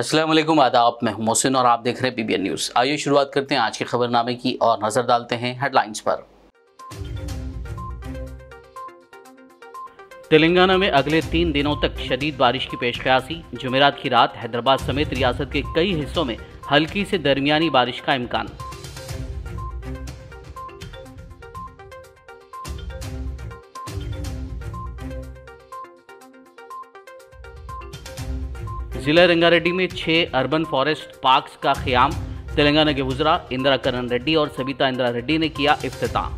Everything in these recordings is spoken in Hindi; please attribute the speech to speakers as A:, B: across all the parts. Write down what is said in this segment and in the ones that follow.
A: अस्सलाम वालेकुम, आदाब। मैं हूं मोहसिन और आप देख रहे हैं पीबीएन न्यूज़। आइए शुरुआत करते हैं आज के खबरनामे की और नज़र डालते हैं हेडलाइंस पर। तेलंगाना में अगले 3 दिनों तक शदीद बारिश की पेशकयासी। जुमेरात की रात हैदराबाद समेत रियासत के कई हिस्सों में हल्की से दरमियानी बारिश का इम्कान। जिला रंगारेड्डी में 6 अर्बन फॉरेस्ट पार्क्स का क़याम। तेलंगाना के वज़रा इंदिरा करण रेड्डी और सबिता इंदिरा रेड्डी ने किया इफ्तिताह।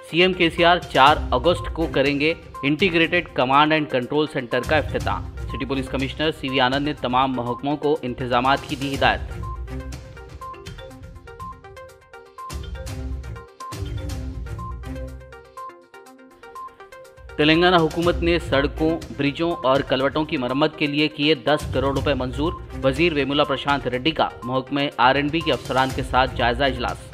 A: सीएम केसीआर 4 अगस्त को करेंगे integrated command and control centre का इफ्तिताह। सिटी पुलिस कमिश्नर सीवी आनंद ने तमाम महकमों को इंतजामात की दी हिदायत। तेलंगाना हुकूमत ने सड़कों, ब्रिजों और कलवटों की मरम्मत के लिए किए 10 करोड़ रुपए मंजूर। वजीर वेमुला प्रशांत रेड्डी का महकमे आर&बी के अफसरान के साथ जायजा इजलास।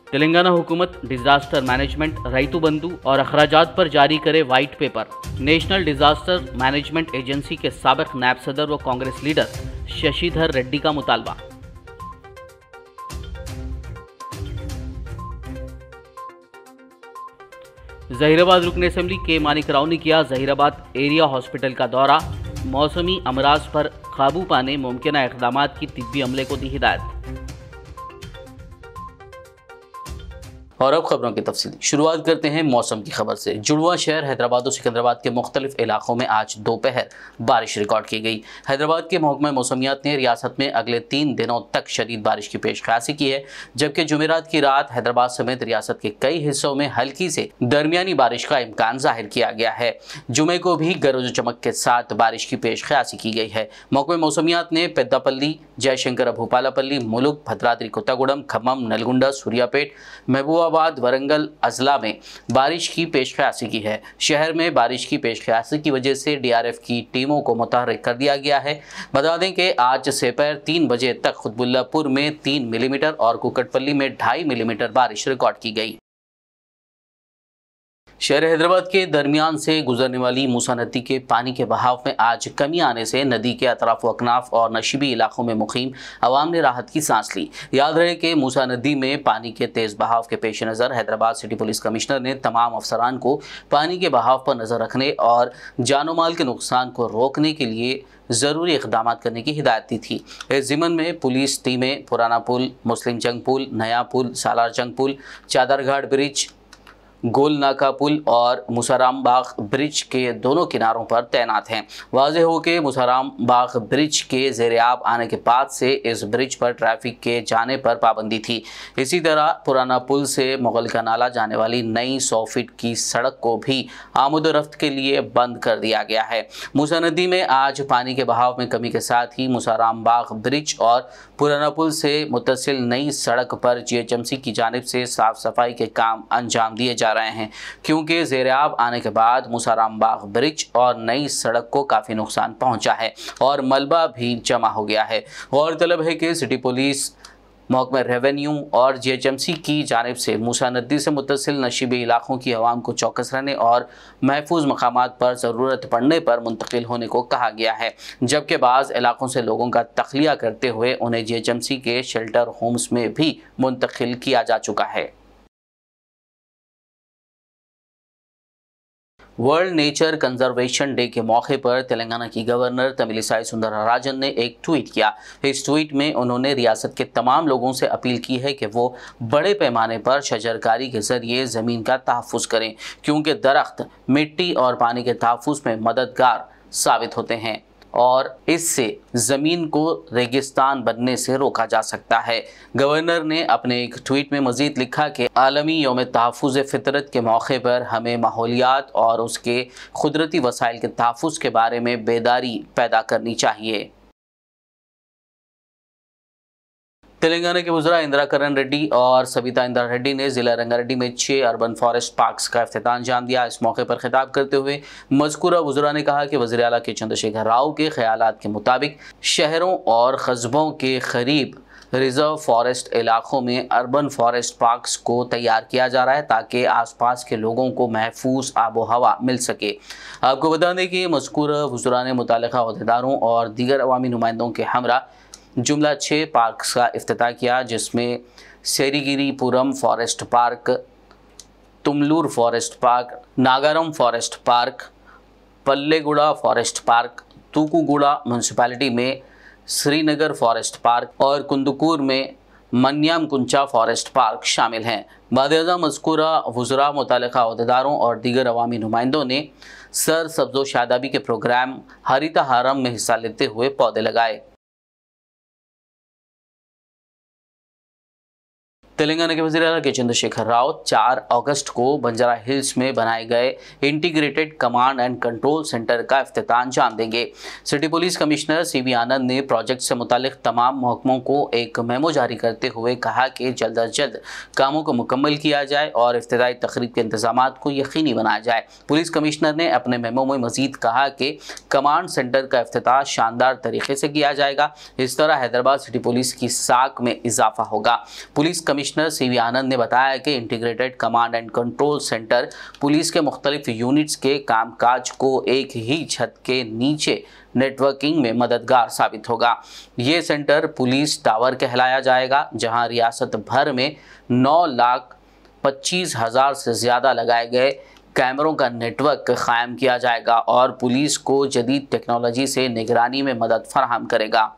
A: तेलंगाना हुकूमत डिजास्टर मैनेजमेंट, रैतु बंधु और अखराजात पर जारी करे white paper. National disaster management agency के साबिक नायब सदर व कांग्रेस लीडर शशिधर रेड्डी का मुतालबा। जहीराबाद रुकन असेंबली के मानिक राव ने किया जहीराबाद एरिया हॉस्पिटल का दौरा। मौसमी अमराज पर काबू पाने मुमकिन इक़दाम की तिब्बी अमले को दी हिदायत। और अब खबरों की तफसील। शुरुआत करते हैं मौसम की खबर से। जुड़वा शहर हैदराबाद और सिकंदराबाद के मुख्तलिफ इलाकों में आज दोपहर बारिश रिकॉर्ड की गई। हैदराबाद के महकमा मौसमियात ने रियासत में अगले 3 दिनों तक शदीद बारिश की पेशकयासी की है, जबकि जुमेरात की रात हैदराबाद समेत रियासत के कई हिस्सों में हल्की से दरमियानी बारिश का इम्कान जाहिर किया गया है। जुमे को भी गरज चमक के साथ बारिश की पेशकयासी की गई है। महकमा मौसमियात ने पेद्दापल्ली, जयशंकर, भूपालपल्ली, मुलुक, भद्राद्री कोत्तागुडम, खम्मम, नलगुंडा, सूर्यापेट, महबूबाबाद, वरंगल अजला में बारिश की पेशकयासी की है। शहर में बारिश की पेशकयासी की वजह से डीआरएफ की टीमों को मुतहर्रिक कर दिया गया है। बता दें कि आज दोपहर 3 बजे तक खुतबुल्लापुर में 3 मिलीमीटर और कुकटपल्ली में 2.5 मिलीमीटर बारिश रिकॉर्ड की गई। शहर हैदराबाद के दरमियान से गुजरने वाली मूसा नदी के पानी के बहाव में आज कमी आने से नदी के अतराफ व अकनाफ और नशीबी इलाकों में मुकीम अवाम ने राहत की सांस ली। याद रहे कि मूसा नदी में पानी के तेज़ बहाव के पेश नज़र हैदराबाद सिटी पुलिस कमिश्नर ने तमाम अफसरान को पानी के बहाव पर नज़र रखने और जानो माल के नुकसान को रोकने के लिए ज़रूरी इक़दाम करने की हिदायत दी थी। इस ज़िमन में पुलिस टीमें पुराना पुल, मुस्लिम जंग पुल, नया पुल, सालार जंग पुल, चादरघाट ब्रिज, गोल नाका पुल और मुसाराम बाग ब्रिज के दोनों किनारों पर तैनात हैं। वाज़ेह हो कि मुसाराम बाग ब्रिज के ज़ेर-ए-आब आने के बाद से इस ब्रिज पर ट्रैफिक के जाने पर पाबंदी थी। इसी तरह पुराना पुल से मुगल का नाला जाने वाली नई 100 फीट की सड़क को भी आमद-ओ-रफ्त के लिए बंद कर दिया गया है। मूसा नदी में आज पानी के बहाव में कमी के साथ ही मुसाराम बाग ब्रिज और पुराना पुल से मुत्तसिल नई सड़क पर जीएचएमसी की जानिब से साफ़ सफाई के काम अंजाम दिए जा रहे हैं, क्योंकि ज़ेर-ए-आब आने के बाद मुसाराम बाग ब्रिज और नई सड़क को काफ़ी नुकसान पहुंचा है और मलबा भी जमा हो गया है। गौरतलब है कि सिटी पुलिस, महकमा रेवेन्यू और जीएचएमसी की जानिब से मूसा नदी से मुत्तसिल नशीबी इलाकों की आवाम को चौकस रहने और महफूज मकामात पर ज़रूरत पड़ने पर मुंतकिल होने को कहा गया है, जबकि बाज़ इलाकों से लोगों का तख्लिया करते हुए उन्हें जीएचएमसी के शेल्टर होम्स में भी मुंतकिल किया जा चुका है। वर्ल्ड नेचर कंजर्वेशन डे के मौके पर तेलंगाना की गवर्नर तमिलिसाई सुंदरराजन ने एक ट्वीट किया। इस ट्वीट में उन्होंने रियासत के तमाम लोगों से अपील की है कि वो बड़े पैमाने पर शजरकारी के ज़रिए ज़मीन का तहफ़्फ़ुज़ करें, क्योंकि दरख्त मिट्टी और पानी के तहफ़्फ़ुज़ में मददगार साबित होते हैं और इससे ज़मीन को रेगिस्तान बनने से रोका जा सकता है। गवर्नर ने अपने एक ट्वीट में मज़ीद लिखा कि आलमी यौम तहफ़्फ़ुज़ फ़ितरत के मौके पर हमें माहौलियात और उसके कुदरती वसाइल के तहफ़्फ़ुज़ के बारे में बेदारी पैदा करनी चाहिए। तेलंगाना के वज़रा इंदिरा करण रेड्डी और सबिता इंदिरा रेड्डी ने ज़िला रंगारेड्डी में 6 अर्बन फॉरेस्ट पार्क्स का इफ्तिताह अंजाम दिया। इस मौके पर खिताब करते हुए मज़कूरा वज़रा ने कहा कि वज़ीर आला के चंद्रशेखर राव के ख़यालात के मुताबिक शहरों और कस्बों के करीब रिजर्व फॉरेस्ट इलाकों में अर्बन फॉरेस्ट पार्क्स को तैयार किया जा रहा है ताकि आसपास के लोगों को महफूज आबो हवा मिल सके। आपको बता दें कि मज़कूरा वज़रा ने मुताल्लिक़ा अहदेदारों और दीगर अवामी नुमाइंदों के हमरा जुमला 6 पार्क्स का इफ्तिताह किया, जिसमें Serigiripuram forest park, Tumloor forest park, Nagaram forest park, Palleguda forest park, Tukuguda municipality में श्रीनगर फॉरेस्ट पार्क और कुंदुकूर में मन्यामकुंचा फॉरेस्ट पार्क शामिल हैं। बाद मज़कूरा वज़रा मुताल्लिक़ा अहदेदारों और दीगर अवामी नुमाइंदों ने सर सब्ज़ो शादाबी के प्रोग्राम हरिता हारम में हिस्सा लेते हुए पौधे लगाए। तेलंगाना के वज़ीर आला के चंद्रशेखर राव 4 अगस्त को बंजारा हिल्स में बनाए गए integrated command and control centre का इफ्तिताह अंजाम देंगे। सिटी पुलिस कमिश्नर सीवी आनंद ने प्रोजेक्ट से मुतालिक तमाम महकमों को एक मेमो जारी करते हुए कहा कि जल्द अज जल्द कामों को मुकम्मल किया जाए और इफ्तिदाई तकरीब के इंतजामात को यकीनी बनाया जाए। पुलिस कमिश्नर ने अपने मेमो में मजीद कहा कि कमांड सेंटर का इफ्तिताह शानदार तरीके से किया जाएगा। इस तरह हैदराबाद सिटी पुलिस की साख में इजाफा होगा। पुलिस कमिश्नर सीवी आनंद ने बताया कि integrated command and control centre police के मुख्तलिफ यूनिट्स के कामकाज को एक ही छत के नीचे नेटवर्किंग में मददगार साबित होगा। ये सेंटर पुलिस टावर कहलाया जाएगा, जहां रियासत भर में 9,25,000 से ज़्यादा लगाए गए कैमरों का नेटवर्क कायम किया जाएगा और पुलिस को जदीद टेक्नोलॉजी से निगरानी में मदद फराहम करेगा।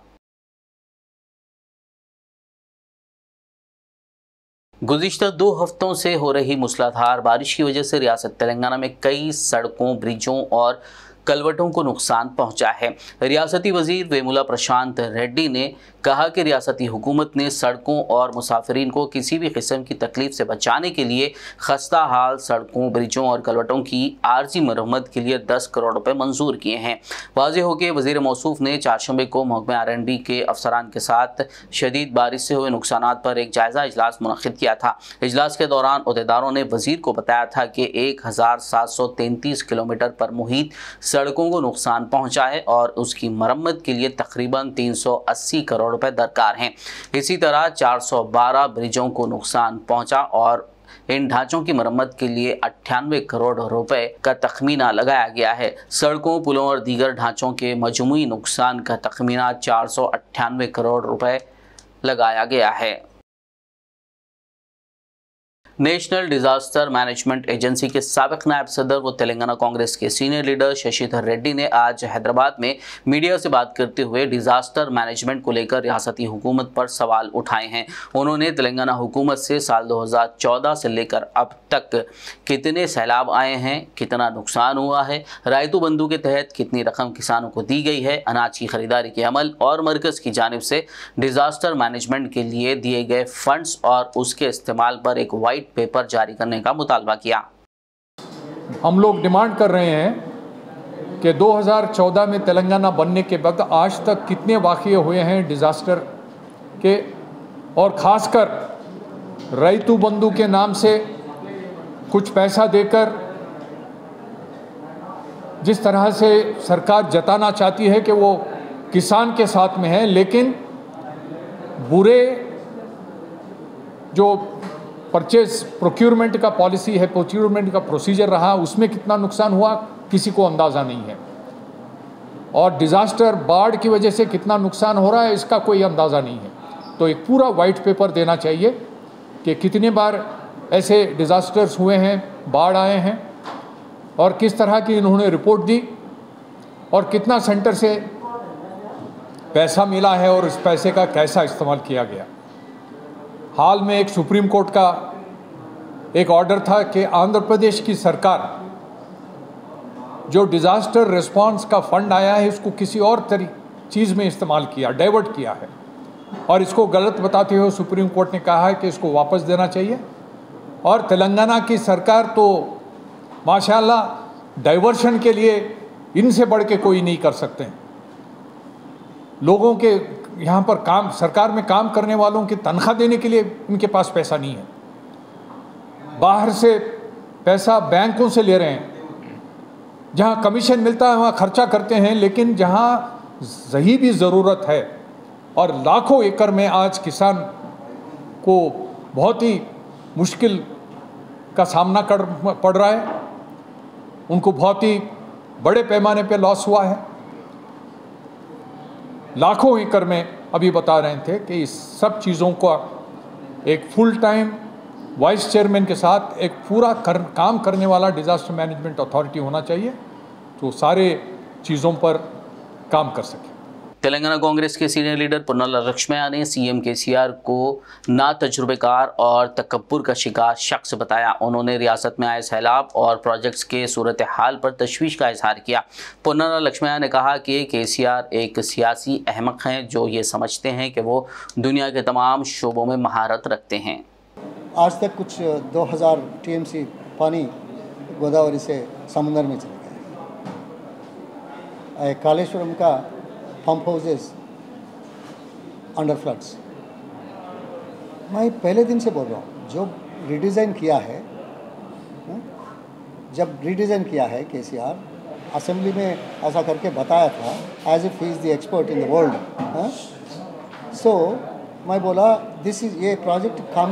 A: गुज़िश्ता 2 हफ्तों से हो रही मूसलाधार बारिश की वजह से रियासत तेलंगाना में कई सड़कों, ब्रिजों और कलवटों को नुकसान पहुंचा है। रियासती वजीर वेमुला प्रशांत रेड्डी ने कहा कि रियासती हुकूमत ने सड़कों और मुसाफिरीन को किसी भी किस्म की तकलीफ से बचाने के लिए खस्ता हाल सड़कों, ब्रिजों और कलवटों की आर्जी मरम्मत के लिए 10 करोड़ रुपए मंजूर किए हैं। वाज़ेह हो कि वज़ीर मौसूफ ने 4 शंबे को महकमा R&B के अफसरान के साथ शदीद बारिश से हुए नुकसान पर एक जायज़ा इजलास मुनक़िद किया था। इजलास के दौरान अहदेदारों ने वज़ीर को बताया था कि 1733 किलोमीटर पर मुहित सड़कों को नुकसान पहुंचा है और उसकी मरम्मत के लिए तकरीबन 380 करोड़ रुपए दरकार हैं। इसी तरह 412 ब्रिजों को नुकसान पहुंचा और इन ढांचों की मरम्मत के लिए 98 करोड़ रुपए का तखमीना लगाया गया है। सड़कों, पुलों और दीगर ढांचों के मजमूई नुकसान का तखमीना 498 करोड़ रुपए लगाया गया है। नेशनल डिजास्टर मैनेजमेंट एजेंसी के साबिक नायब सदर व तेलंगाना कांग्रेस के सीनियर लीडर शशिधर रेड्डी ने आज हैदराबाद में मीडिया से बात करते हुए डिजास्टर मैनेजमेंट को लेकर रियासती हुकूमत पर सवाल उठाए हैं। उन्होंने तेलंगाना हुकूमत से साल 2014 से लेकर अब तक कितने सैलाब आए हैं, कितना नुकसान हुआ है, रायतू बंधु के तहत कितनी रकम किसानों को दी गई है, अनाज की खरीदारी के अमल और मरकज़ की जानिब से डिजास्टर मैनेजमेंट के लिए दिए गए फंड्स और उसके इस्तेमाल पर एक वाइट पेपर जारी करने का मुतालबा किया।
B: हम लोग डिमांड कर रहे हैं कि 2014 में तेलंगाना बनने के बाद आज तक कितने वाक़ये हुए हैं डिज़ास्टर के, और ख़ासकर रैतू बंधु के नाम से कुछ पैसा देकर जिस तरह से सरकार जताना चाहती है कि वो किसान के साथ में है, लेकिन बुरे जो परचेज प्रोक्योरमेंट का पॉलिसी है, प्रोक्योरमेंट का प्रोसीजर रहा, उसमें कितना नुकसान हुआ किसी को अंदाज़ा नहीं है। और डिज़ास्टर बाढ़ की वजह से कितना नुकसान हो रहा है इसका कोई अंदाज़ा नहीं है। तो एक पूरा वाइट पेपर देना चाहिए कि कितने बार ऐसे डिज़ास्टर्स हुए हैं, बाढ़ आए हैं और किस तरह की इन्होंने रिपोर्ट दी और कितना सेंटर से पैसा मिला है और इस पैसे का कैसा इस्तेमाल किया गया। हाल में एक सुप्रीम कोर्ट का एक ऑर्डर था कि आंध्र प्रदेश की सरकार जो डिज़ास्टर रिस्पांस का फंड आया है इसको किसी और चीज़ में इस्तेमाल किया, डाइवर्ट किया है, और इसको गलत बताते हुए सुप्रीम कोर्ट ने कहा है कि इसको वापस देना चाहिए। और तेलंगाना की सरकार तो माशाल्लाह डाइवर्शन के लिए इनसे बढ़ के कोई नहीं कर सकते हैं। लोगों के यहाँ पर काम, सरकार में काम करने वालों की तनख्वाह देने के लिए उनके पास पैसा नहीं है, बाहर से पैसा बैंकों से ले रहे हैं, जहाँ कमीशन मिलता है वहाँ खर्चा करते हैं, लेकिन जहाँ सही भी ज़रूरत है और लाखों एकड़ में आज किसान को बहुत ही मुश्किल का सामना कर पड़ रहा है, उनको बहुत ही बड़े पैमाने पे लॉस हुआ है। लाखों एकड़ में अभी बता रहे थे कि इस सब चीज़ों का एक फुल टाइम वाइस चेयरमैन के साथ एक पूरा काम करने वाला डिज़ास्टर मैनेजमेंट अथॉरिटी होना चाहिए जो सारे चीज़ों पर काम कर सके।
A: तेलंगाना कांग्रेस के सीनियर लीडर पुन्नाला लक्ष्मैया ने सीएम केसीआर को ना तजुर्बेकार और तकब्बुर का शिकार शख्स बताया। उन्होंने रियासत में आए सैलाब और प्रोजेक्ट्स के सूरत हाल पर तशवीश का इजहार किया। पुन्नाला लक्ष्मैया ने कहा कि केसीआर एक सियासी अहमक हैं जो ये समझते हैं कि वो दुनिया के तमाम शोबों में महारत रखते हैं।
C: आज तक कुछ 2000 टीएमसी पानी गोदावरी से समुद्र में चला गया। कालेश्वरम का पंप हाउसेस अंडर फ्लड्स। मैं पहले दिन से बोल रहा हूँ, जो रीडिज़ाइन किया है, जब रीडिज़ाइन किया है केसीआर असेंबली में ऐसा करके बताया था as if he is the expert in the world. So मैं बोला दिस इज ये प्रोजेक्ट काम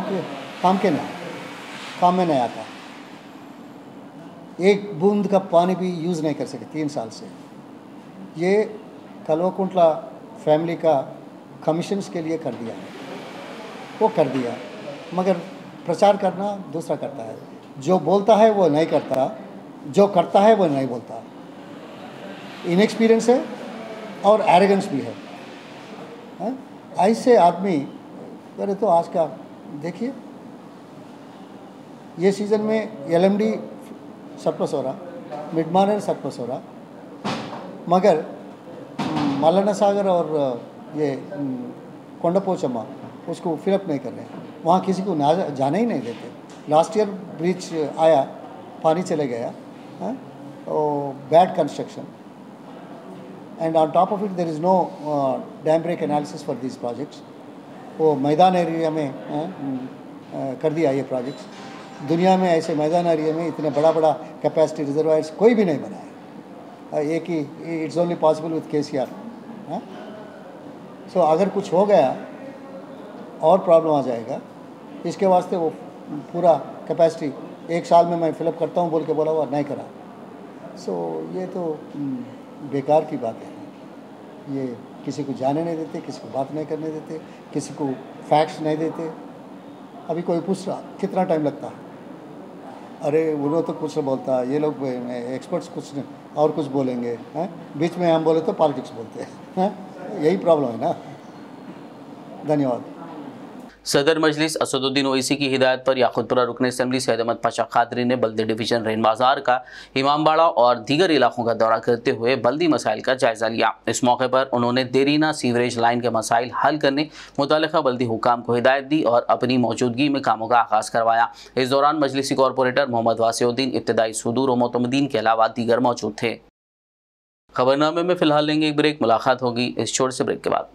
C: में नहीं आता। एक बूंद का पानी भी यूज़ नहीं कर सके 3 साल से। ये कलवकुंटला फैमिली का कमीशंस के लिए कर दिया है, वो कर दिया, मगर प्रचार करना दूसरा करता है। जो बोलता है वो नहीं करता, जो करता है वो नहीं बोलता। इनएक्सपीरियंस है और एरोगेंस भी है। ऐसे आदमी अरे तो आज का देखिए, ये सीज़न में एलएमडी सरप्लस हो रहा, मिड मानर सरप्लस हो रहा, मगर मल्लना सागर और ये कोंडापोचम्मा उसको फिलअप नहीं कर रहे हैं। वहाँ किसी को जाने ही नहीं देते। लास्ट ईयर ब्रिज आया, पानी चले गया, bad construction, and on top of it there is no dam break analysis for this projects. वो मैदान एरिया में कर दिया ये प्रोजेक्ट्स। दुनिया में ऐसे मैदान एरिया में इतने बड़ा कैपेसिटी रिजर्वायर्स कोई भी नहीं बनाया। एक ही it's only possible with KCR. So अगर कुछ हो गया और प्रॉब्लम आ जाएगा, इसके वास्ते वो पूरा कैपेसिटी 1 साल में मैं फिलअप करता हूँ बोल के बोला हुआ नहीं करा। सो ये तो बेकार की बात है। ये किसी को जाने नहीं देते, किसी को बात नहीं करने देते, किसी को फैक्ट्स नहीं देते। अभी कोई पूछ रहा कितना टाइम लगता है, अरे वो लोग तो कुछ बोलता, ये लोग एक्सपर्ट्स कुछ और कुछ बोलेंगे हैं, बीच में हम बोले तो पॉलिटिक्स बोलते हैं। यही प्रॉब्लम है ना। धन्यवाद।
A: सदर मजलिस असदुद्दीन ओवैसी की हिदायत पर याकूतपुरा रुकन असेंबली सैयद अहमद पाशा कादरी ने बल्दी डिवीजन रेन बाजार का, इमामबाड़ा और दीगर इलाकों का दौरा करते हुए बल्दी मसाइल का जायजा लिया। इस मौके पर उन्होंने देरीना सीवरेज लाइन के मसाइल हल करने मुतालिका बल्दी हुकाम को हिदायत दी और अपनी मौजूदगी में कामों का आगाज़ करवाया। इस दौरान मजलिसी कॉरपोरेटर मोहम्मद वासिउद्दीन, इब्तदाई सुदूर और मोतमदीन के अलावा दीगर मौजूद थे। खबरनामे में फिलहाल लेंगे एक ब्रेक, मुलाकात होगी इस छोटे से ब्रेक के बाद।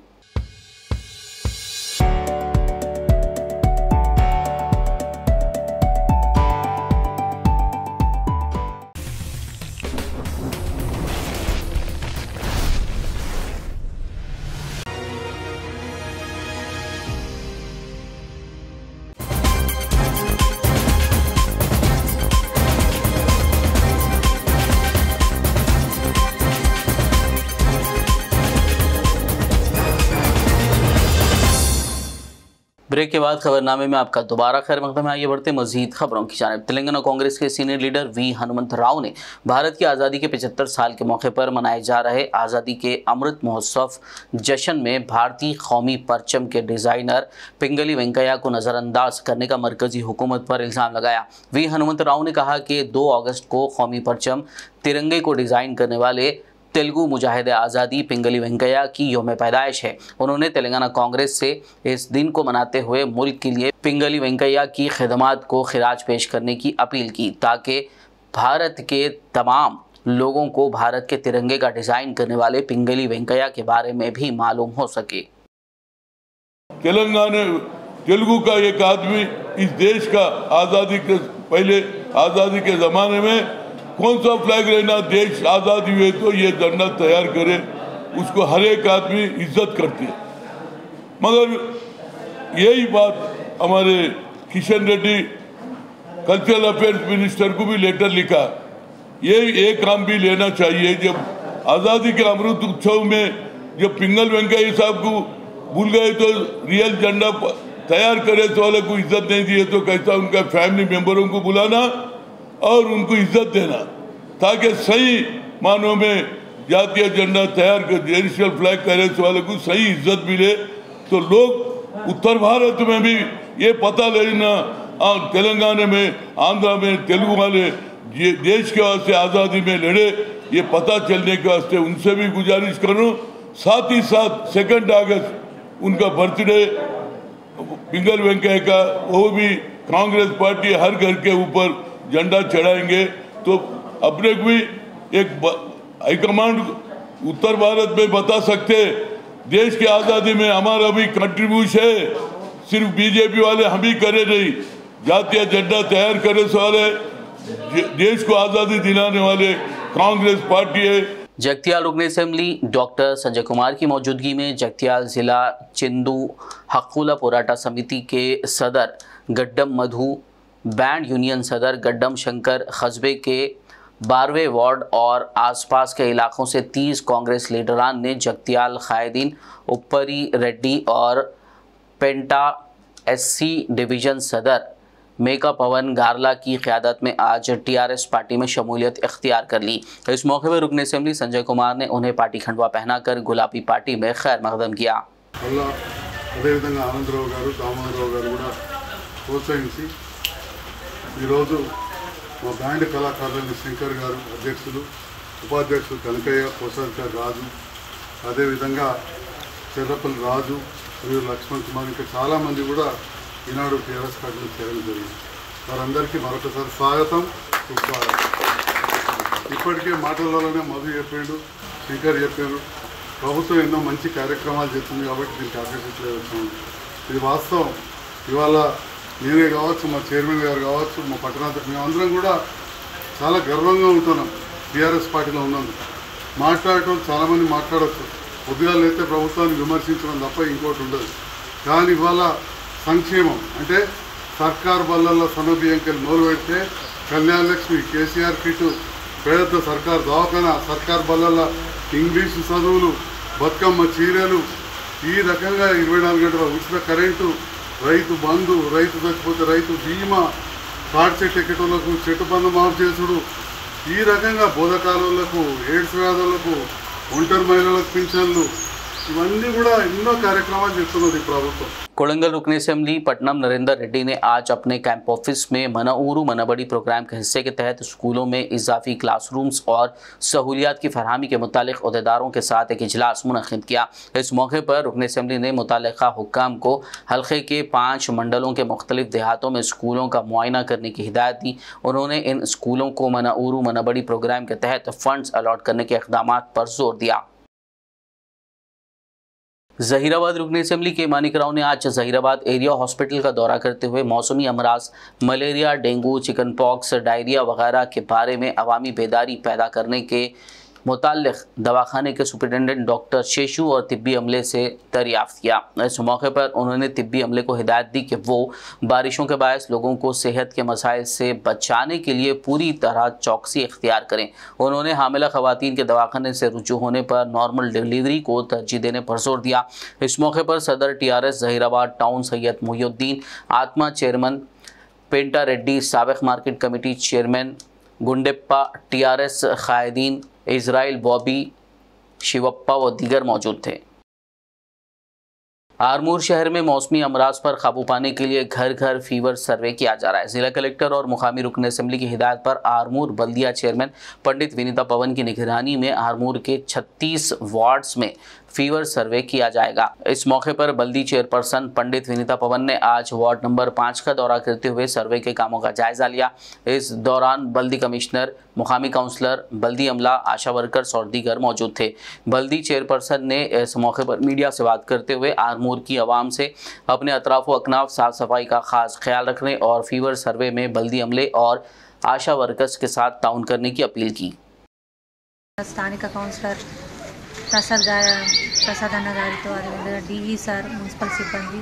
A: ब्रेक के बाद खबरनामे में आपका दोबारा खैर मकदम है। आइए बढ़ते मजीद खबरों की जानिब। तेलंगाना कांग्रेस के senior leader V Hanumantha Rao ने भारत की आज़ादी के 75 साल के मौके पर मनाए जा रहे आज़ादी के अमृत महोत्सव जश्न में भारतीय कौमी परचम के डिज़ाइनर पिंगली वेंकैया को नज़रअंदाज करने का मरकज़ी हुकूमत पर इल्ज़ाम लगाया। वी हनुमंत राव ने कहा कि 2 अगस्त को कौमी परचम तिरंगे को डिज़ाइन करने वाले तेलुगु मुजाहिद आज़ादी पिंगली वेंकैया की यौम पैदाइश है। उन्होंने तेलंगाना कांग्रेस से इस दिन को मनाते हुए मुल्क के लिए पिंगली वेंकैया की खिदमात को खिराज पेश करने की अपील की ताकि भारत के तमाम लोगों को भारत के तिरंगे का डिज़ाइन करने वाले पिंगली वेंकैया के बारे में भी मालूम हो सके।
D: तेलंगाना तेलुगु का एक आदमी इस देश का आज़ादी के पहले आज़ादी के ज़माने में कौन सा फ्लैग रहना, देश आज़ादी हुए तो ये झंडा तैयार करे, उसको हर एक आदमी इज्जत करती है। मगर यही बात हमारे Kishan Reddy cultural affairs minister को भी लेटर लिखा, ये काम भी लेना चाहिए। जब आज़ादी के अमृत उत्सव में जब पिंगल वेंकैया साहब को भूल गए तो रियल झंडा तैयार करे तो वाले को इज्जत नहीं दिए, तो कैसा उनका फैमिली मेंबरों को बुलाना और उनको इज्जत देना, ताकि सही मानों में जातीय झंडा तैयार कर नेशनल फ्लैग करे तो वाले को सही इज्जत मिले। तो लोग उत्तर भारत में भी ये पता लेना, तेलंगाना में, आंध्रा में तेलुगु वाले देश के वास्ते आज़ादी में लड़े, ये पता चलने के वास्ते उनसे भी गुजारिश करूँ। साथ ही साथ 2 अगस्त उनका बर्थडे पिंगल वेंकैया का, वो भी कांग्रेस पार्टी हर घर के ऊपर झंडा चढ़ाएंगे। तो अपने को भी एक हाईकमांड उत्तर भारत में बता सकते, देश की आज़ादी में हमारा भी कंट्रीब्यूशन है, सिर्फ बीजेपी वाले हम ही करे नहीं, जातीय झंडा तैयार करे वाले देश को आज़ादी दिलाने वाले कांग्रेस पार्टी है।
A: जगतियाल रुकन असेंबली डॉक्टर संजय कुमार की मौजूदगी में जगतियाल जिला चिंदू हक्कुला पोराटा समिति के सदर गड्डम मधु, बैंड यूनियन सदर गड्डम शंकर, कस्बे के 12वें वार्ड और आसपास के इलाकों से 30 कांग्रेस लीडरान ने जगतियाल कायदीन, उपरी रेड्डी और पेंटा एससी डिवीज़न सदर मेका पवन गारला की क़यादत में आज टीआरएस पार्टी में शमूलियत इख्तियार कर ली। इस मौके पर रुकन असेंबली संजय कुमार ने उन्हें पार्टी खंडवा पहनाकर गुलाबी पार्टी में खैर मकदम किया।
E: అదేవిధంగా ఆనందరావు గారు, దామోదరరావు గారు కూడా ప్రోత్సహించి ఈరోజు మా బ్యాండ్ కళాకారులైన శంకర్ గారు అధ్యక్షులు, ఉపాధ్యక్షులు కనకయ్య, కోశాధికారి రాజు, అదేవిధంగా చెర్రపల్లి రాజు మరియు లక్ష్మణ్ కుమార్, ఇంకా చాలామంది కూడా ఈనాడు టీఆర్ఎస్ పార్టీలో చేరడం జరిగింది. వారందరికీ మరొకసారి స్వాగతం, సుస్వాగతం. ఇప్పటికే మాటలలోనే మధు చెప్పాడు, శంకర్ చెప్పారు, ప్రభుత్వం ఎన్నో మంచి కార్యక్రమాలు చేస్తుంది కాబట్టి దీనికి ఆకర్షించలేదు వచ్చాము. ఇది వాస్తవం. ఇవాళ నేనే కావచ్చు, మా చైర్మన్ గారు కావచ్చు, మా పట్టణాధ్యక్షులు, మేమందరం కూడా చాలా గర్వంగా ఉంటున్నాం టీఆర్ఎస్ పార్టీలో ఉన్నందుకు. మాట్లాడటం చాలామంది మాట్లాడవచ్చు, ఉద్యోగాలు అయితే ప్రభుత్వాన్ని విమర్శించడం తప్ప ఇంకోటి ఉండదు. కానీ ఇవాళ సంక్షేమం అంటే సర్కార్ బళ్ళల్లో సన్నబియ్యంకెళ్ళి మొదలు పెడితే కళ్యాణ లక్ష్మి, కేసీఆర్ కిట్, పేద సర్కార్ దవాఖానా, సర్కార్ బళ్ళల్లో ఇంగ్లీషు చదువులు, బతుకమ్మ చీరలు, ఈ రకంగా 24 గంటల ఉచిత కరెంటు, రైతు బంధు, రైతు చచ్చిపోతే రైతు బీమా, తాటి చెట్టు ఎక్కటోళ్లకు చెట్టు బంధు మాఫ్ చేసుడు, ఈ రకంగా బోధకాలులకు, ఎయిడ్స్ వ్యాధులకు, ఒంటరి మహిళలకు పింఛన్లు, ఇవన్నీ కూడా ఎన్నో కార్యక్రమాలు చేస్తున్నది ప్రభుత్వం.
A: कोड़ंगल रुकन असेंबली पटनम नरेंद्र रेड्डी ने आज अपने कैंप ऑफिस में मनाऊरू मनबड़ी प्रोग्राम के हिस्से के तहत स्कूलों में इजाफी क्लासरूम्स और सहूलियात की फरहमी के मुतालिक अहदेदारों के साथ एक इजलास मुनक़िद किया। इस मौके पर रुकन असेंबली ने मुतल्लिक़ा हुक्काम को हल्के के 5 मंडलों के मुख्तलिफ देहातों में स्कूलों का मुआयना करने की हिदायत दी। उन्होंने इन स्कूलों को मनाऊरू मनबड़ी प्रोग्राम के तहत फ़ंड्स अलॉट करने के इक़दामात पर जोर दिया। ज़हीराबाद रुकन असेंबली के मानिक राव ने आज ज़हीराबाद एरिया हॉस्पिटल का दौरा करते हुए मौसमी अमराज, malaria, dengue, chicken pox, diarrhoea वगैरह के बारे में अवामी बेदारी पैदा करने के मुताल्लिक़ दवाखाने के सुपरिटेंडेंट डॉक्टर शेषु और तिब्बी अमले से दरियाफ्त किया। इस मौके पर उन्होंने तिब्बी अमले को हिदायत दी कि वो बारिशों के बायस लोगों को सेहत के मसाइल से बचाने के लिए पूरी तरह चौकसी इख्तियार करें। उन्होंने हामिला ख़वातीन के दवाखाने से रुजू होने पर नॉर्मल डिलीवरी को तरजीह देने पर जोर दिया। इस मौके पर सदर TRS Zaheerabad town Syed Muhiuddin, ATMA chairman Penta Reddy, साबिक़ market committee chairman Gundeppa, TRS कायदीन इज़राइल बॉबी, शिवप्पा व दीगर मौजूद थे। आरमूर शहर में मौसमी अमराज पर काबू पाने के लिए घर घर फीवर सर्वे किया जा रहा है। जिला कलेक्टर और मुकामी रुकन असेंबली की हिदायत पर आरमूर बल्दिया चेयरमैन पंडित विनीता पवन की निगरानी में आरमूर के 36 वार्ड्स में फीवर सर्वे किया जाएगा। इस मौके पर बल्दी चेयरपर्सन पंडित विनीता पवन ने आज वार्ड नंबर 5 का दौरा करते हुए सर्वे के कामों का जायजा लिया। इस दौरान बल्दी कमिश्नर, मुकामी काउंसलर, बल्दी अमला, आशा वर्कर्स और दीगर मौजूद थे। बल्दी चेयरपर्सन ने इस मौके पर मीडिया से बात करते हुए आरमूर की आवाम से अपने अतराफ व अकनाफ साफ सफाई का खास ख्याल रखने और फीवर सर्वे में बल्दी अमले और आशा वर्कर्स के साथ ताउन करने की अपील की।
F: స్థానిక కౌన్సిలర్ ప్రసాద్ గారు ప్రసాద్ అన్న గారితో, అదేవిధంగా డిఈ సార్, మున్సిపల్ సిబ్బంది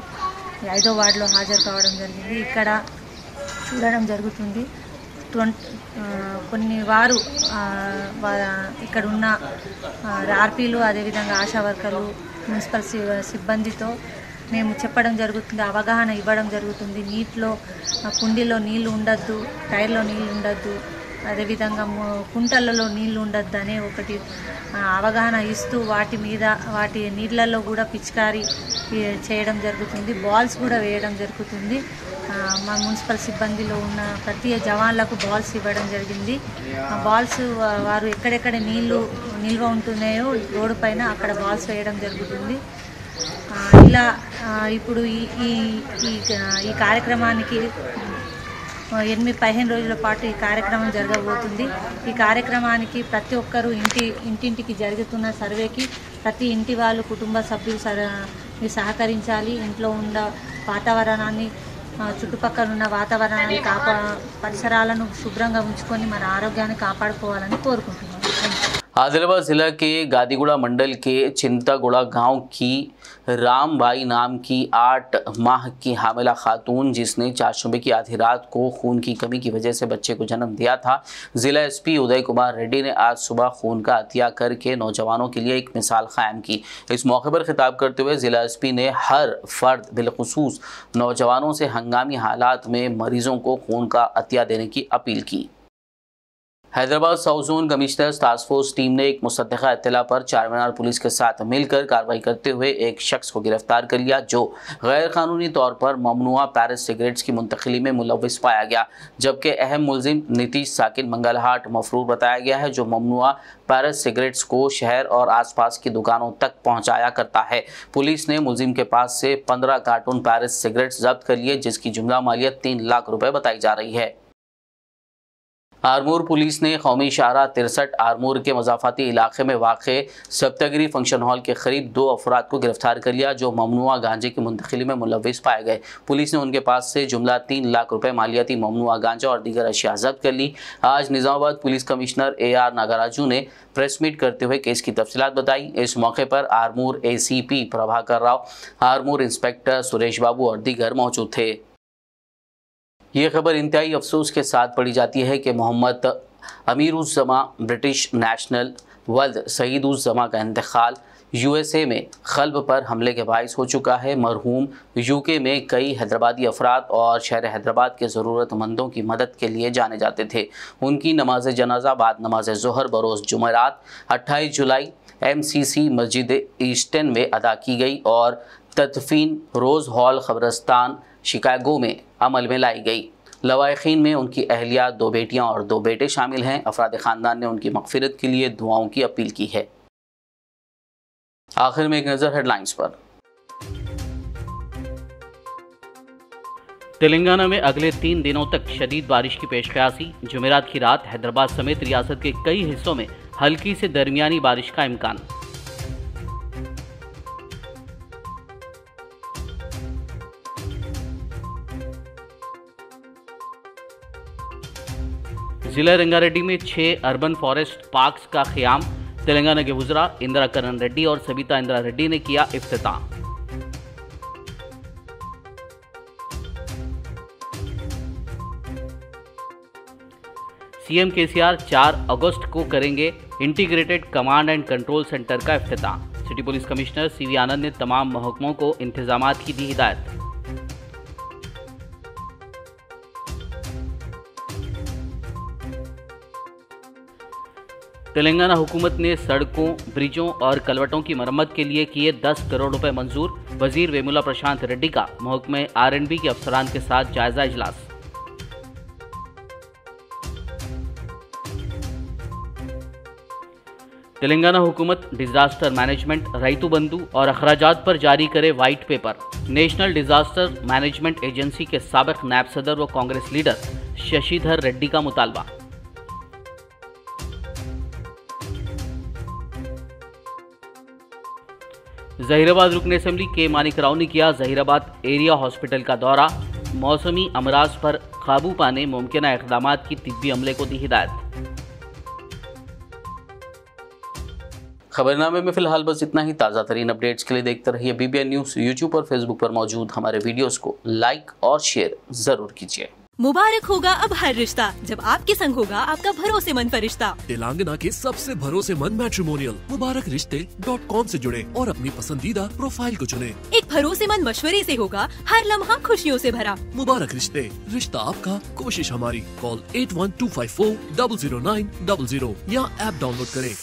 F: 5వ వార్డులో హాజరు కావడం జరిగింది. ఇక్కడ చూడడం జరుగుతుంది. కొన్ని వారు ఇక్కడ ఉన్న ఆర్పీలు, అదేవిధంగా ఆశా వర్కర్లు, మున్సిపల్ సిబ్బందితో మేము చెప్పడం జరుగుతుంది, అవగాహన ఇవ్వడం జరుగుతుంది. నీటిలో కుండీలో నీళ్లు ఉండద్దు, టైర్లో నీళ్లు ఉండద్దు, అదేవిధంగా కుంటలలో నీళ్లు ఉండద్దు అనే ఒకటి అవగాహన ఇస్తూ వాటి నీళ్ళల్లో కూడా పిచికారీ చేయడం జరుగుతుంది. బాల్స్ కూడా వేయడం జరుగుతుంది. మా మున్సిపల్ సిబ్బందిలో ఉన్న ప్రతి జవాన్లకు బాల్స్ ఇవ్వడం జరిగింది. బాల్స్ వారు ఎక్కడెక్కడ నిల్వ ఉంటున్నాయో రోడ్డు పైన అక్కడ బాల్స్ వేయడం జరుగుతుంది. ఇలా ఇప్పుడు ఈ కార్యక్రమానికి 15 రోజుల పాటు ఈ కార్యక్రమం జరగబోతుంది. ఈ కార్యక్రమానికి ప్రతి ఒక్కరూ ఇంటింటికి జరుగుతున్న సర్వేకి ప్రతి ఇంటి వాళ్ళు, కుటుంబ సభ్యులు సహకరించాలి. ఇంట్లో ఉన్న వాతావరణాన్ని, చుట్టుపక్కల ఉన్న వాతావరణాన్ని పరిసరాలను శుభ్రంగా ఉంచుకొని మన ఆరోగ్యాన్ని కాపాడుకోవాలని కోరుకుంటున్నాను.
A: आदिलाबाद जिला के गादीगुड़ा मंडल के चिंतागुड़ा गांव की रामबाई नाम की 8 माह की हामिला खातून, जिसने 4 सूबे की आधी रात को खून की कमी की वजह से बच्चे को जन्म दिया था, जिला एसपी उदय कुमार रेड्डी ने आज सुबह खून का अतिया करके नौजवानों के लिए एक मिसाल कायम की। इस मौके पर खिताब करते हुए जिला एसपी ने हर फर्द बिलखुसूस नौजवानों से हंगामी हालात में मरीजों को खून का अतिया देने की अपील की। Hyderabad south zone commissioners task force team ने एक मुसद्दक़ा इत्तला पर चारमीनार पुलिस के साथ मिलकर कार्रवाई करते हुए एक शख्स को गिरफ्तार कर लिया, जो गैर कानूनी तौर पर ममनुआ पैरिस सिगरेट्स की मुंतकिली में मुलव्विस पाया गया। जबकि अहम मुलजिम नीतीश साकिन मंगलहाट मफरूर बताया गया है, जो ममनुआ पैरिस सिगरेट्स को शहर और आसपास की दुकानों तक पहुंचाया करता है। पुलिस ने मुलजिम के पास से 15 कार्टून पैरिस सिगरेट्स जब्त कर लिए, जिसकी जुमला मालियत 3 लाख रुपए बताई जा रही है। आरमूर पुलिस ने कौमी शाहरा 63 आरमूर के मजाफाती इलाके में वाक़े सप्तगिरी फंक्शन हॉल के करीब 2 अफराद को गिरफ्तार कर लिया, जो ममनुआ गांजे की मुंतकिली में मुलव्विस पाए गए। पुलिस ने उनके पास से जुमला 3 लाख रुपए मालियाती ममनुआ गांजा और दीगर अशिया जब्त कर ली। आज Nizamabad police commissioner AR Nagaraju ने प्रेस मीट करते हुए केस की तफसीलात बताई। इस मौके पर आरमूर ACP प्रभाकर राव, आरमूर इंस्पेक्टर सुरेश बाबू और दीगर मौजूद थे। ये खबर इंतहाई अफसोस के साथ पढ़ी जाती है कि मोहम्मद अमीरुज़्ज़मा ब्रिटिश नेशनल वल्द सईदुज़्ज़मा का इंतकाल USA में क़ल्ब पर हमले के बाइस हो चुका है। मरहूम UK में कई हैदराबादी अफराद और शहर हैदराबाद के ज़रूरतमंदों की मदद के लिए जाने जाते थे। उनकी नमाज जनाजा बाद नमाज ज़ोहर बरोज़ जुमेरात 28 जुलाई MCC मस्जिद ईस्टर्न में अदा की गई और तदफीन रोज़ हॉल क़ब्रिस्तान शिकागो में अमल में लाई गई। लवाहिकीन में उनकी अहलिया, 2 बेटियां और 2 बेटे शामिल हैं। अफराद ख़ानदान ने उनकी मग़फ़िरत के लिए दुआओं की अपील की है। आखिर में एक नज़र हेडलाइंस पर। तेलंगाना में अगले 3 दिनों तक शदीद बारिश की पेशकयासी। जुमेरात की रात हैदराबाद समेत रियासत के कई हिस्सों में हल्की से दरमियानी बारिश का इम्कान। जिला रंगारेड्डी में 6 अर्बन फॉरेस्ट पार्क्स का क़याम। तेलंगाना के वज़रा इंदिरा करण रेड्डी और सबिता इंदिरा रेड्डी ने किया इफ्तिताह। सीएम केसीआर 4 अगस्त को करेंगे integrated command and control centre का इफ्तिताह। सिटी पुलिस कमिश्नर CV आनंद ने तमाम महकमों को इंतजामात की दी हिदायत। तेलंगाना हुकूमत ने सड़कों, ब्रिजों और कलवटों की मरम्मत के लिए किए 10 करोड़ रुपए मंजूर। वजीर वेमुला प्रशांत रेड्डी का महकमे R&B के अफसरान के साथ जायजा इजलास। तेलंगाना हुकूमत डिजास्टर मैनेजमेंट, रैतु बंधु और अखराजात पर जारी करे white paper. National disaster management agency के साबिक नायब सदर व कांग्रेस लीडर शशिधर रेड्डी का मुतालबा। जहीराबाद रुकन असेंबली के मानिक राव ने किया जहीराबाद एरिया हॉस्पिटल का दौरा। मौसमी अमराज पर काबू पाने मुमकिना इक़दामात की तिब्बी अमले को दी हिदायत। खबरनामे में फिलहाल बस इतना ही। ताज़ा तरीन अपडेट्स के लिए देखते रहिए BBN न्यूज़। यूट्यूब और फेसबुक पर मौजूद हमारे वीडियोस को लाइक और शेयर जरूर कीजिए।
G: मुबारक होगा अब हर रिश्ता जब आपके संग होगा आपका भरोसेमंद फरिश्ता।
H: तेलंगाना के सबसे भरोसेमंद मैट्रिमोनियल मुबारकरिश्ते.com से जुड़े और अपनी पसंदीदा प्रोफाइल को चुने।
G: एक भरोसेमंद मशवरे से होगा हर लम्हा खुशियों से भरा।
H: मुबारक रिश्ते, रिश्ता आपका, कोशिश हमारी। कॉल 8125400900 या ऐप डाउनलोड करें।